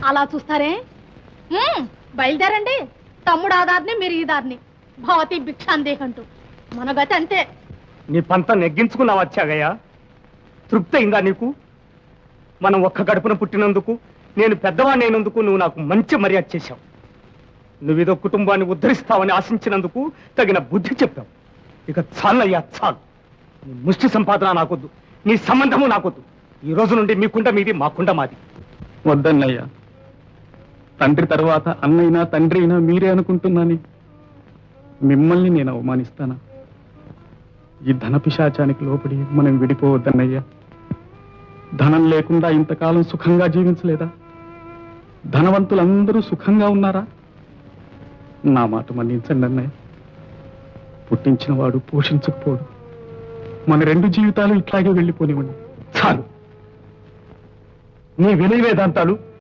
అలా చూస్తారే బయలుదేరండి. తమ్ముడు ఆధార్ని మీరు ఈ దారిని భవతి భిక్షాందేహంటూ మన గతి అంతే. నీ పంత నెగ్గించుకున్నావా త్యాగయ్య? తృప్తి అయిందా నీకు? మనం ఒక్క గడుపున పుట్టినందుకు, నేను పెద్దవాడిని అయినందుకు నువ్వు నాకు మంచి మర్యాద చేశావు. నువ్వేదో కుటుంబాన్ని ఉద్ధరిస్తావని ఆశించినందుకు తగిన బుద్ధి చెప్పావు. ఇక చాలయ్యా చాలు. నీ ముష్టి సంపాదన నాకొద్దు, నీ సంబంధము నాకొద్దు. ఈ రోజు నుండి మీ కుండ మీది, మా కుండ మాది. వద్దన్నయ్యా, తండ్రి తర్వాత అన్నైనా తండ్రి అయినా మీరే అనుకుంటున్నాని మిమ్మల్ని నేను అవమానిస్తానా? ఈ ధన పిశాచానికి లోపడి మనం విడిపోవద్దన్నయ్యా. ధనం లేకుండా ఇంతకాలం సుఖంగా జీవించలేదా? ధనవంతులందరూ సుఖంగా ఉన్నారా? నా మాట మన్నించండి అన్నయ్య. పుట్టించిన వాడు పోషించకపోడు. మన రెండు జీవితాలు ఇట్లాగే వెళ్ళిపోనివ్వండి. చాలు. నీ వినయ వేదాంతాలు